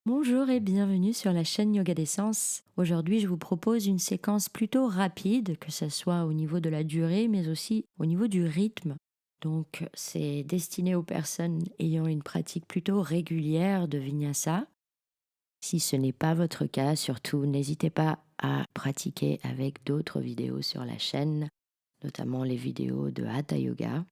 Bonjour et bienvenue sur la chaîne Yoga d'Essence. Aujourd'hui, je vous propose une séquence plutôt rapide, que ce soit au niveau de la durée, mais aussi au niveau du rythme. Donc, c'est destiné aux personnes ayant une pratique plutôt régulière de Vinyasa. Si ce n'est pas votre cas, surtout, n'hésitez pas à pratiquer avec d'autres vidéos sur la chaîne, notamment les vidéos de Hatha Yoga.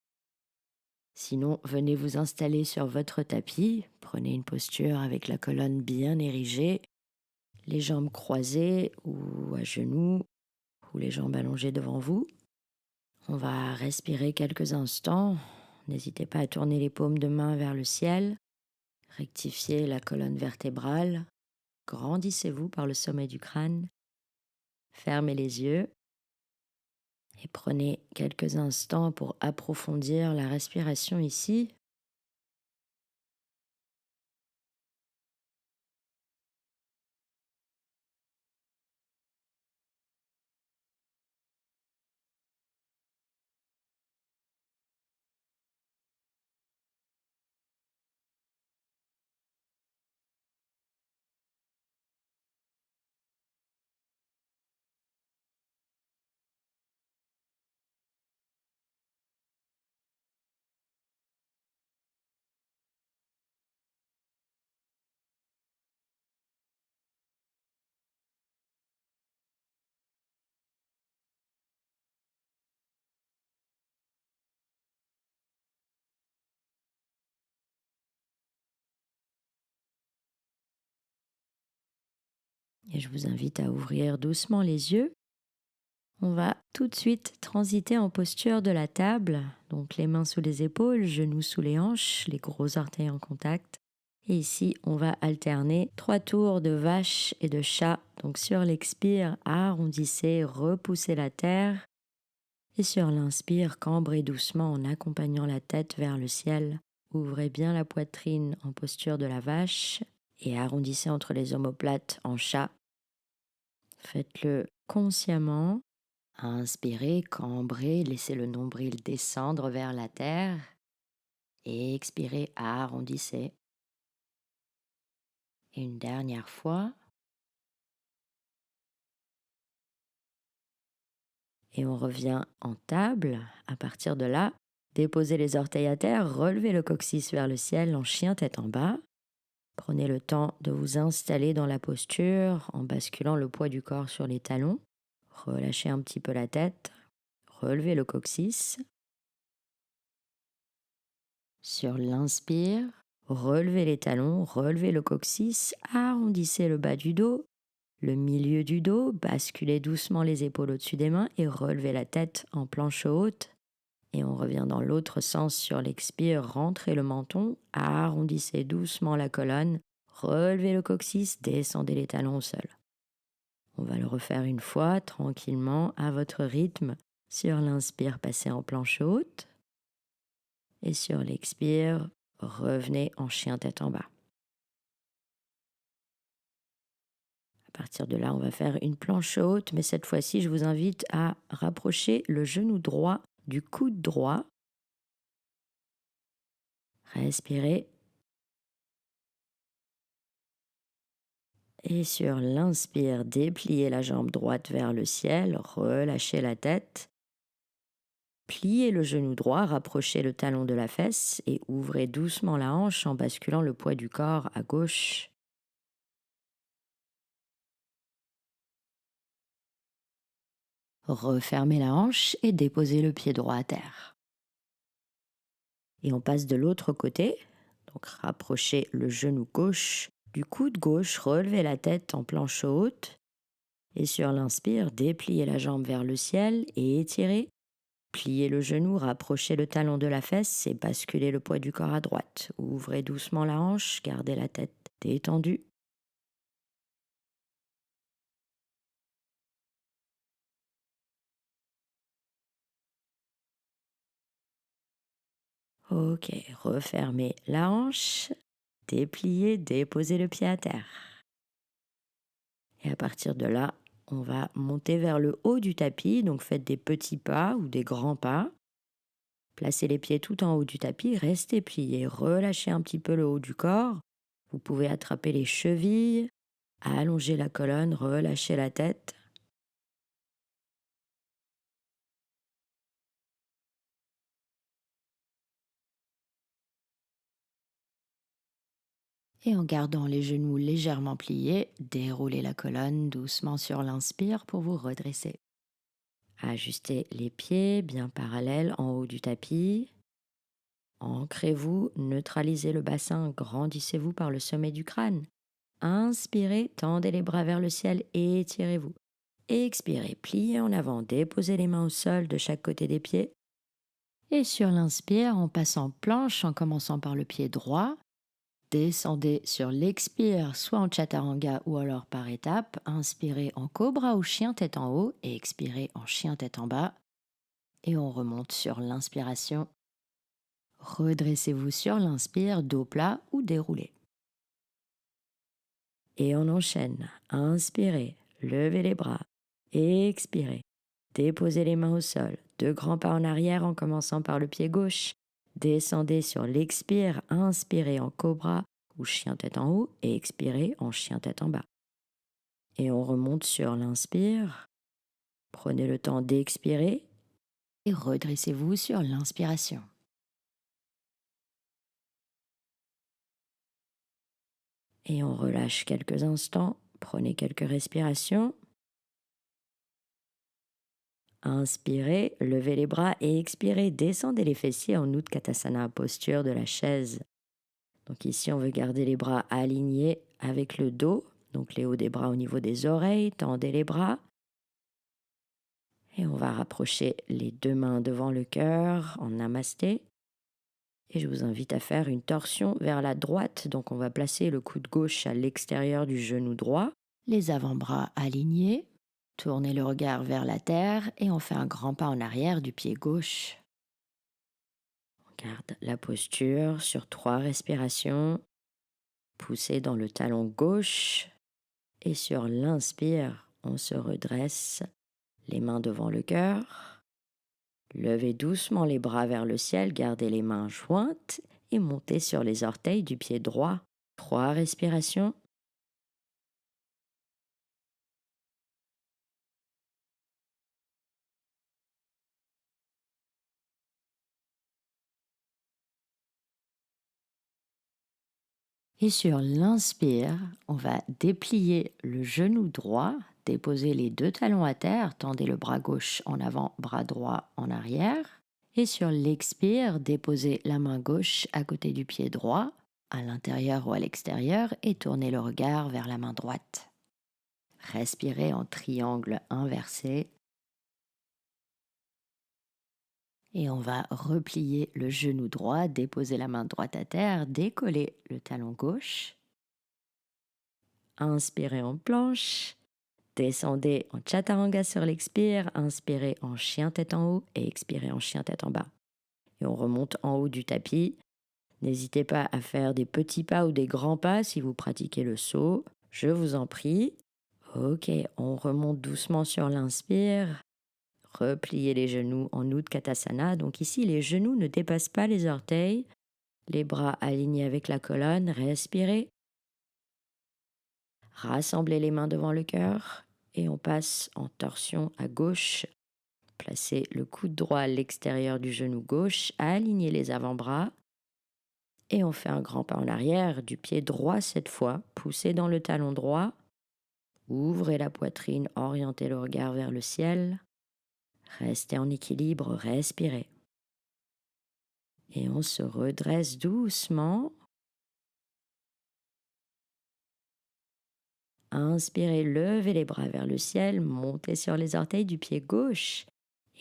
Sinon, venez vous installer sur votre tapis, prenez une posture avec la colonne bien érigée, les jambes croisées ou à genoux, ou les jambes allongées devant vous. On va respirer quelques instants. N'hésitez pas à tourner les paumes de main vers le ciel, rectifiez la colonne vertébrale, grandissez-vous par le sommet du crâne, fermez les yeux et prenez quelques instants pour approfondir la respiration ici. Et je vous invite à ouvrir doucement les yeux. On va tout de suite transiter en posture de la table, donc les mains sous les épaules, genoux sous les hanches, les gros orteils en contact. Et ici, on va alterner 3 tours de vache et de chat. Donc sur l'expire, arrondissez, repoussez la terre. Et sur l'inspire, cambrez doucement en accompagnant la tête vers le ciel. Ouvrez bien la poitrine en posture de la vache et arrondissez entre les omoplates en chat. Faites-le consciemment. Inspirez, cambrez, laissez le nombril descendre vers la terre. Et expirez, arrondissez. Et une dernière fois. Et on revient en table. À partir de là, déposez les orteils à terre, relevez le coccyx vers le ciel en chien tête en bas. Prenez le temps de vous installer dans la posture en basculant le poids du corps sur les talons. Relâchez un petit peu la tête. Relevez le coccyx. Sur l'inspire, relevez les talons, relevez le coccyx, arrondissez le bas du dos, le milieu du dos, basculez doucement les épaules au-dessus des mains et relevez la tête en planche haute. Et on revient dans l'autre sens sur l'expire, rentrez le menton, arrondissez doucement la colonne, relevez le coccyx, descendez les talons au sol. On va le refaire une fois, tranquillement, à votre rythme. Sur l'inspire, passez en planche haute. Et sur l'expire, revenez en chien tête en bas. À partir de là, on va faire une planche haute, mais cette fois-ci, je vous invite à rapprocher le genou droit du coude droit. Respirez. Et sur l'inspire, dépliez la jambe droite vers le ciel, relâchez la tête. Pliez le genou droit, rapprochez le talon de la fesse et ouvrez doucement la hanche en basculant le poids du corps à gauche. Refermez la hanche et déposez le pied droit à terre. Et on passe de l'autre côté. Donc rapprochez le genou gauche du coude gauche, relevez la tête en planche haute. Et sur l'inspire, dépliez la jambe vers le ciel et étirez. Pliez le genou, rapprochez le talon de la fesse et basculez le poids du corps à droite. Ouvrez doucement la hanche, gardez la tête détendue. Ok, refermez la hanche, dépliez, déposez le pied à terre. Et à partir de là, on va monter vers le haut du tapis, donc faites des petits pas ou des grands pas. Placez les pieds tout en haut du tapis, restez pliés, relâchez un petit peu le haut du corps. Vous pouvez attraper les chevilles, allonger la colonne, relâcher la tête. Et en gardant les genoux légèrement pliés, déroulez la colonne doucement sur l'inspire pour vous redresser. Ajustez les pieds bien parallèles en haut du tapis. Ancrez-vous, neutralisez le bassin, grandissez-vous par le sommet du crâne. Inspirez, tendez les bras vers le ciel et étirez-vous. Expirez, pliez en avant, déposez les mains au sol de chaque côté des pieds. Et sur l'inspire, on passe en planche en commençant par le pied droit. Descendez sur l'expire, soit en chaturanga ou alors par étapes. Inspirez en cobra ou chien tête en haut et expirez en chien tête en bas. Et on remonte sur l'inspiration. Redressez-vous sur l'inspire, dos plat ou déroulé. Et on enchaîne. Inspirez, levez les bras. Expirez, déposez les mains au sol. 2 grands pas en arrière en commençant par le pied gauche. Descendez sur l'expire, inspirez en cobra ou chien tête en haut et expirez en chien tête en bas. Et on remonte sur l'inspire. Prenez le temps d'expirer et redressez-vous sur l'inspiration. Et on relâche quelques instants. Prenez quelques respirations. Inspirez, levez les bras et expirez, descendez les fessiers en Utkatasana, posture de la chaise. Donc ici, on veut garder les bras alignés avec le dos, donc les hauts des bras au niveau des oreilles, tendez les bras. Et on va rapprocher les 2 mains devant le cœur en namasté. Et je vous invite à faire une torsion vers la droite, donc on va placer le coude gauche à l'extérieur du genou droit, les avant-bras alignés. Tournez le regard vers la terre et on fait un grand pas en arrière du pied gauche. On garde la posture sur 3 respirations. Poussez dans le talon gauche et sur l'inspire, on se redresse, les mains devant le cœur. Levez doucement les bras vers le ciel, gardez les mains jointes et montez sur les orteils du pied droit. 3 respirations. Et sur l'inspire, on va déplier le genou droit, déposer les 2 talons à terre, tendez le bras gauche en avant, bras droit en arrière. Et sur l'expire, déposez la main gauche à côté du pied droit, à l'intérieur ou à l'extérieur, et tournez le regard vers la main droite. Respirez en triangle inversé. Et on va replier le genou droit, déposer la main droite à terre, décoller le talon gauche. Inspirez en planche, descendez en chaturanga sur l'expire, inspirez en chien tête en haut et expirez en chien tête en bas. Et on remonte en haut du tapis. N'hésitez pas à faire des petits pas ou des grands pas si vous pratiquez le saut. Je vous en prie. Ok, on remonte doucement sur l'inspire. Repliez les genoux en Utkatasana. Donc ici, les genoux ne dépassent pas les orteils. Les bras alignés avec la colonne. Respirez. Rassemblez les mains devant le cœur et on passe en torsion à gauche. Placez le coude droit à l'extérieur du genou gauche, alignez les avant-bras et on fait un grand pas en arrière du pied droit cette fois. Poussez dans le talon droit, ouvrez la poitrine, orientez le regard vers le ciel. Restez en équilibre, respirez. Et on se redresse doucement. Inspirez, levez les bras vers le ciel, montez sur les orteils du pied gauche,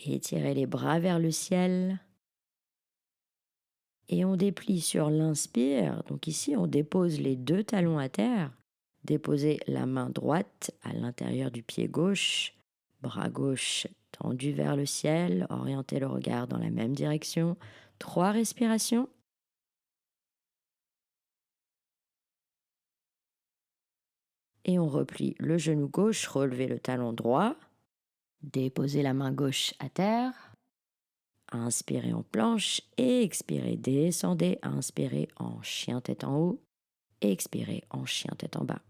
étirez les bras vers le ciel. Et on déplie sur l'inspire. Donc ici, on dépose les 2 talons à terre. Déposez la main droite à l'intérieur du pied gauche, bras gauche tendu vers le ciel, orientez le regard dans la même direction. 3 respirations. Et on replie le genou gauche, relevez le talon droit, déposez la main gauche à terre, inspirez en planche et expirez, descendez, inspirez en chien tête en haut Expirez en chien tête en bas.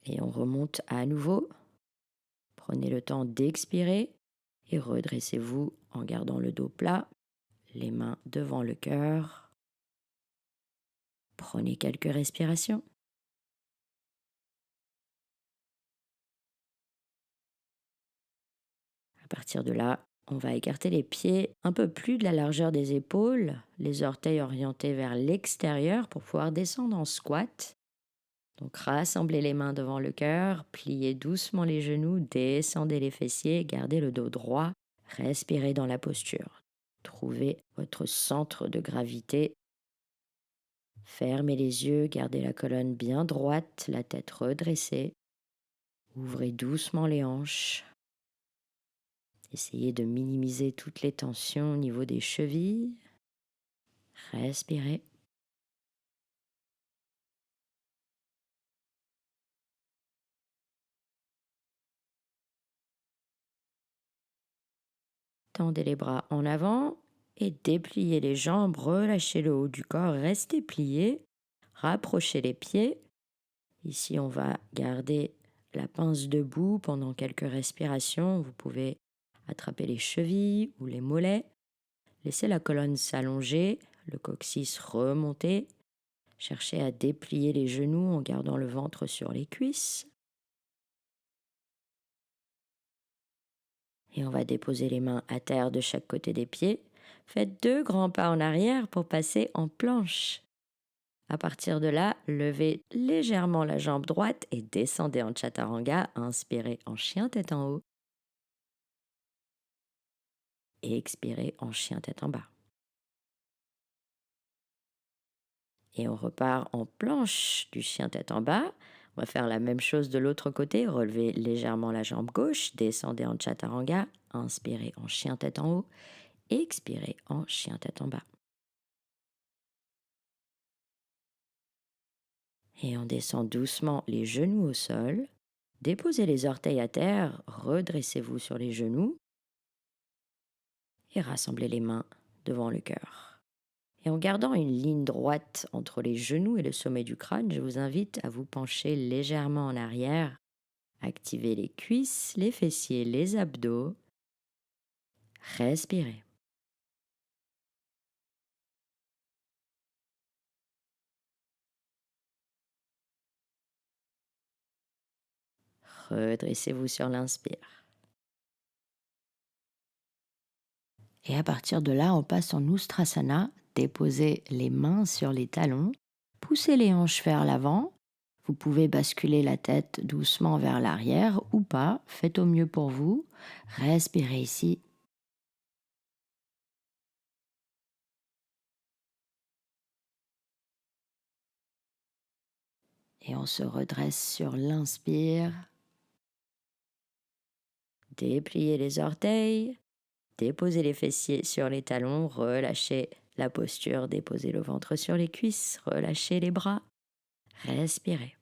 Et on remonte à nouveau. Prenez le temps d'expirer et redressez-vous en gardant le dos plat, les mains devant le cœur. Prenez quelques respirations. À partir de là, on va écarter les pieds un peu plus de la largeur des épaules, les orteils orientés vers l'extérieur pour pouvoir descendre en squat. Donc rassemblez les mains devant le cœur, pliez doucement les genoux, descendez les fessiers, gardez le dos droit, respirez dans la posture. Trouvez votre centre de gravité. Fermez les yeux, gardez la colonne bien droite, la tête redressée. Ouvrez doucement les hanches. Essayez de minimiser toutes les tensions au niveau des chevilles. Respirez. Tendez les bras en avant et dépliez les jambes, relâchez le haut du corps, restez pliés, rapprochez les pieds. Ici, on va garder la pince debout pendant quelques respirations. Vous pouvez attraper les chevilles ou les mollets. Laissez la colonne s'allonger, le coccyx remonter. Cherchez à déplier les genoux en gardant le ventre sur les cuisses. Et on va déposer les mains à terre de chaque côté des pieds. Faites 2 grands pas en arrière pour passer en planche. À partir de là, levez légèrement la jambe droite et descendez en chaturanga. Inspirez en chien tête en haut. Et expirez en chien tête en bas. Et on repart en planche du chien tête en bas. On va faire la même chose de l'autre côté. Relevez légèrement la jambe gauche, descendez en chaturanga. Inspirez en chien tête en haut. Expirez en chien tête en bas. Et on descend doucement les genoux au sol. Déposez les orteils à terre, redressez-vous sur les genoux et rassemblez les mains devant le cœur. Et en gardant une ligne droite entre les genoux et le sommet du crâne, je vous invite à vous pencher légèrement en arrière. Activez les cuisses, les fessiers, les abdos. Respirez. Redressez-vous sur l'inspire. Et à partir de là, on passe en Ustrasana. Déposez les mains sur les talons. Poussez les hanches vers l'avant. Vous pouvez basculer la tête doucement vers l'arrière ou pas. Faites au mieux pour vous. Respirez ici. Et on se redresse sur l'inspire. Dépliez les orteils. Déposez les fessiers sur les talons. Relâchez la posture. Déposez le ventre sur les cuisses. Relâchez les bras. Respirez.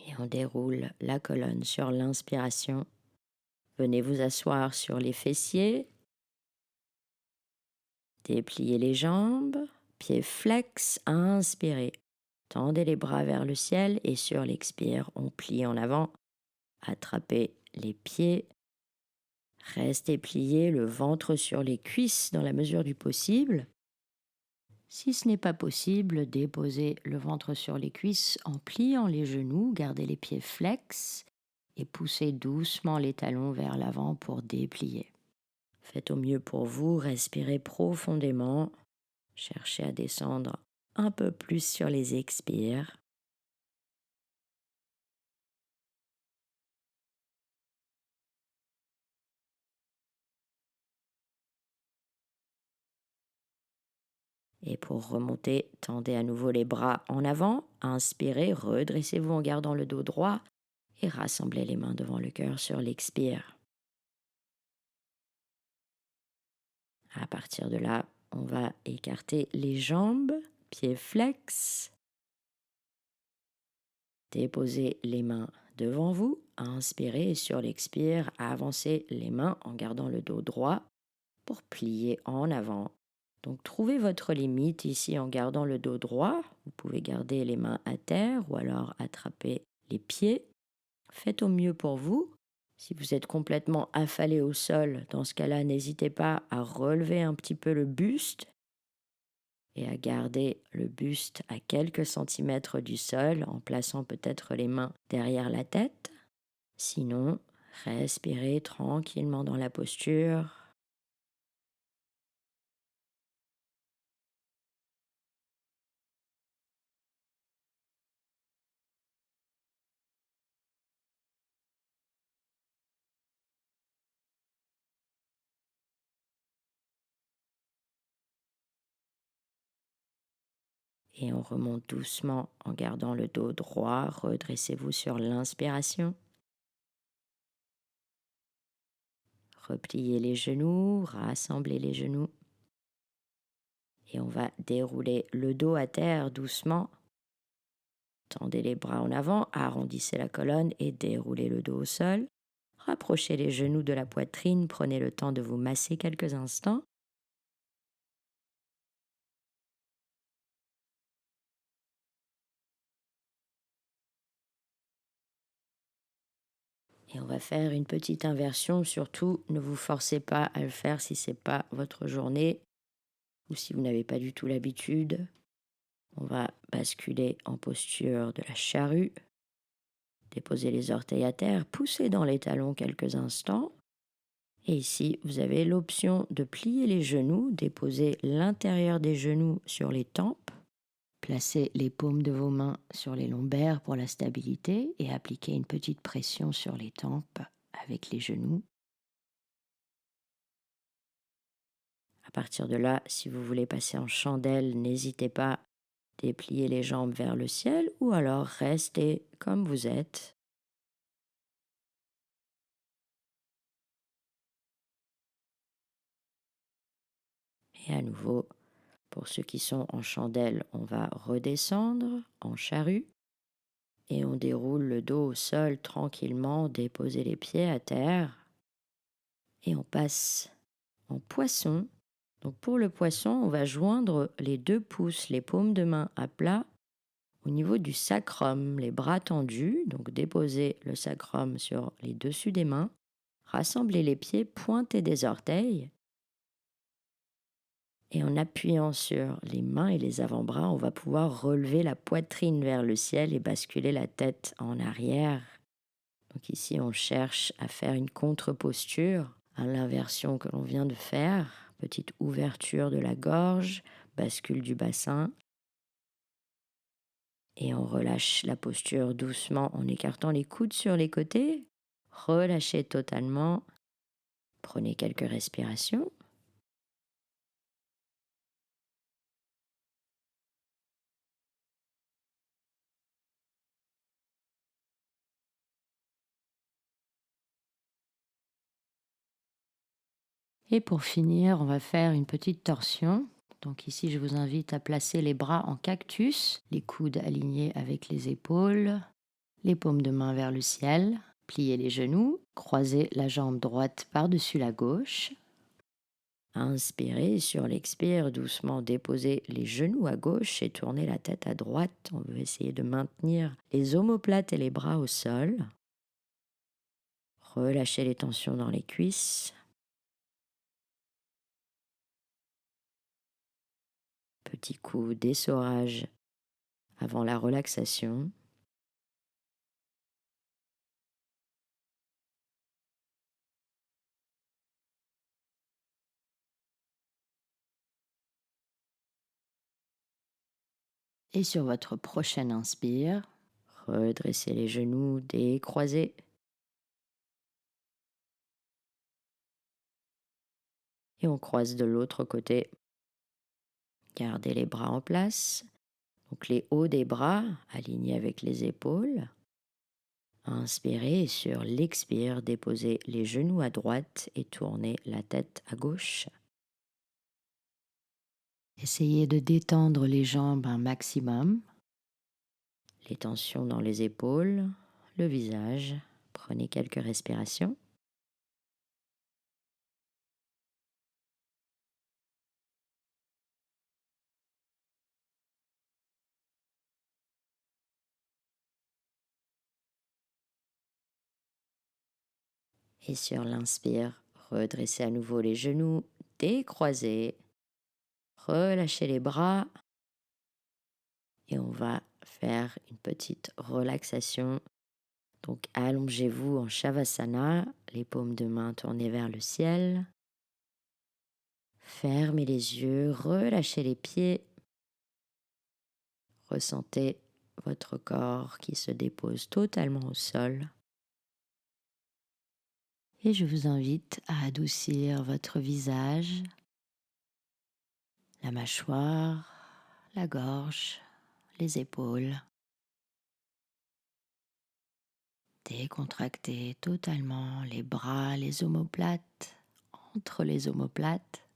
Et on déroule la colonne sur l'inspiration. Venez vous asseoir sur les fessiers. Dépliez les jambes. Pieds flex. Inspirez. Tendez les bras vers le ciel et sur l'expire, on plie en avant. Attrapez les pieds. Restez pliés, le ventre sur les cuisses dans la mesure du possible. Si ce n'est pas possible, déposez le ventre sur les cuisses en pliant les genoux, gardez les pieds flex et poussez doucement les talons vers l'avant pour déplier. Faites au mieux pour vous, respirez profondément, cherchez à descendre un peu plus sur les expires. Et pour remonter, tendez à nouveau les bras en avant, inspirez, redressez-vous en gardant le dos droit et rassemblez les mains devant le cœur sur l'expire. À partir de là, on va écarter les jambes, pieds flex. Déposez les mains devant vous, inspirez et sur l'expire, avancez les mains en gardant le dos droit pour plier en avant. Donc trouvez votre limite ici en gardant le dos droit. Vous pouvez garder les mains à terre ou alors attraper les pieds. Faites au mieux pour vous. Si vous êtes complètement affalé au sol, dans ce cas-là, n'hésitez pas à relever un petit peu le buste et à garder le buste à quelques centimètres du sol en plaçant peut-être les mains derrière la tête. Sinon, respirez tranquillement dans la posture. Et on remonte doucement en gardant le dos droit. Redressez-vous sur l'inspiration. Repliez les genoux, rassemblez les genoux. Et on va dérouler le dos à terre doucement. Tendez les bras en avant, arrondissez la colonne et déroulez le dos au sol. Rapprochez les genoux de la poitrine, prenez le temps de vous masser quelques instants. Et on va faire une petite inversion. Surtout, ne vous forcez pas à le faire si ce n'est pas votre journée ou si vous n'avez pas du tout l'habitude. On va basculer en posture de la charrue. Déposez les orteils à terre, poussez dans les talons quelques instants. Et ici, vous avez l'option de plier les genoux, déposer l'intérieur des genoux sur les tempes. Placez les paumes de vos mains sur les lombaires pour la stabilité et appliquez une petite pression sur les tempes avec les genoux. À partir de là, si vous voulez passer en chandelle, n'hésitez pas à déplier les jambes vers le ciel ou alors restez comme vous êtes. Et à nouveau, pour ceux qui sont en chandelle, on va redescendre en charrue. Et on déroule le dos au sol tranquillement, déposer les pieds à terre. Et on passe en poisson. Donc pour le poisson, on va joindre les 2 pouces, les paumes de main à plat, au niveau du sacrum, les bras tendus. Donc déposez le sacrum sur les dessus des mains. Rassemblez les pieds, pointez des orteils. Et en appuyant sur les mains et les avant-bras, on va pouvoir relever la poitrine vers le ciel et basculer la tête en arrière. Donc ici, on cherche à faire une contre-posture à l'inversion que l'on vient de faire. Petite ouverture de la gorge, bascule du bassin. Et on relâche la posture doucement en écartant les coudes sur les côtés. Relâchez totalement. Prenez quelques respirations. Et pour finir, on va faire une petite torsion. Donc ici, je vous invite à placer les bras en cactus, les coudes alignés avec les épaules, les paumes de main vers le ciel. Pliez les genoux, croisez la jambe droite par-dessus la gauche. Inspirez, sur l'expire, doucement déposez les genoux à gauche et tournez la tête à droite. On veut essayer de maintenir les omoplates et les bras au sol. Relâchez les tensions dans les cuisses. Petit coup d'essorage avant la relaxation. Et sur votre prochaine inspire, redressez les genoux, décroisez. Et on croise de l'autre côté. Gardez les bras en place. Donc les hauts des bras alignés avec les épaules. Inspirez et sur l'expire, déposez les genoux à droite et tournez la tête à gauche. Essayez de détendre les jambes un maximum, les tensions dans les épaules, le visage. Prenez quelques respirations. Et sur l'inspire, redressez à nouveau les genoux, décroisez, relâchez les bras et on va faire une petite relaxation. Donc allongez-vous en Shavasana, les paumes de main tournées vers le ciel. Fermez les yeux, relâchez les pieds. Ressentez votre corps qui se dépose totalement au sol. Et je vous invite à adoucir votre visage, la mâchoire, la gorge, les épaules. Décontractez totalement les bras, les omoplates, entre les omoplates.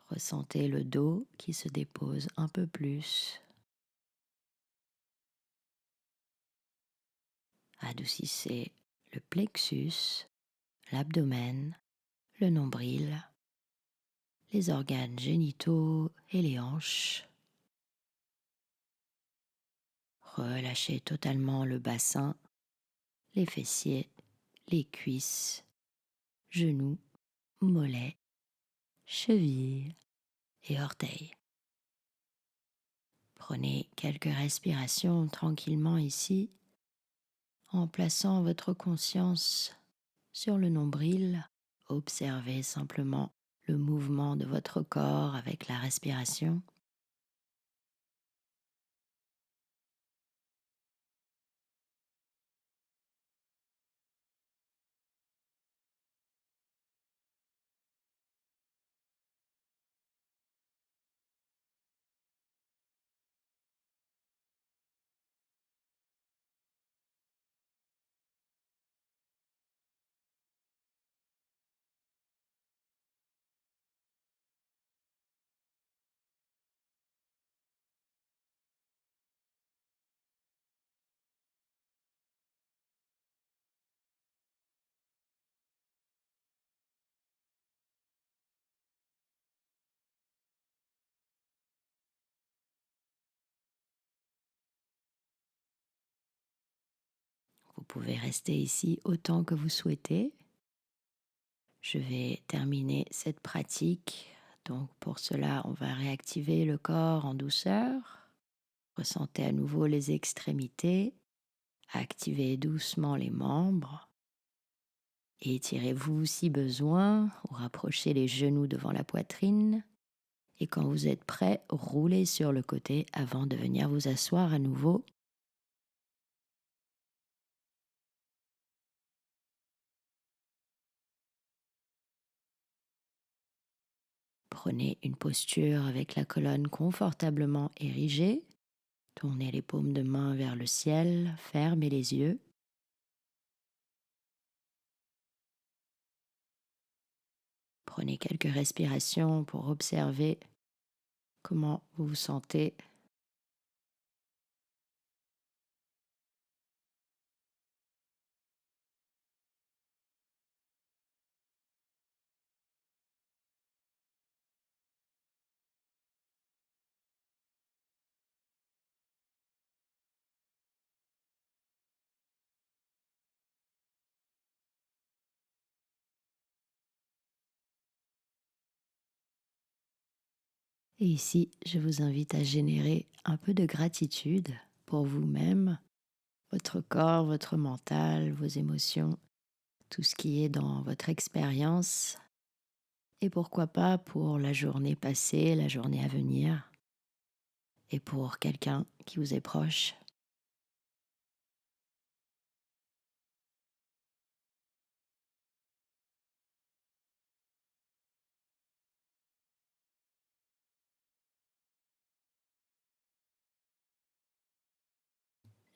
Ressentez le dos qui se dépose un peu plus. Adoucissez le plexus, l'abdomen, le nombril, les organes génitaux et les hanches. Relâchez totalement le bassin, les fessiers, les cuisses, genoux, mollets, chevilles et orteils. Prenez quelques respirations tranquillement ici en plaçant votre conscience sur le nombril. Observez simplement le mouvement de votre corps avec la respiration. Vous pouvez rester ici autant que vous souhaitez. Je vais terminer cette pratique. Donc pour cela, on va réactiver le corps en douceur. Ressentez à nouveau les extrémités. Activez doucement les membres. Étirez-vous si besoin ou rapprochez les genoux devant la poitrine. Et quand vous êtes prêt, roulez sur le côté avant de venir vous asseoir à nouveau. Prenez une posture avec la colonne confortablement érigée. Tournez les paumes de main vers le ciel, fermez les yeux. Prenez quelques respirations pour observer comment vous vous sentez. Et ici, je vous invite à générer un peu de gratitude pour vous-même, votre corps, votre mental, vos émotions, tout ce qui est dans votre expérience. Et pourquoi pas pour la journée passée, la journée à venir, et pour quelqu'un qui vous est proche.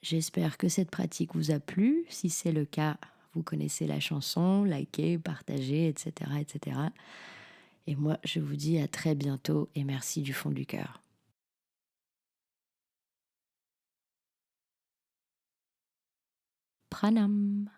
J'espère que cette pratique vous a plu. Si c'est le cas, vous connaissez la chanson, likez, partagez, etc., etc. Et moi, je vous dis à très bientôt et merci du fond du cœur. Pranam.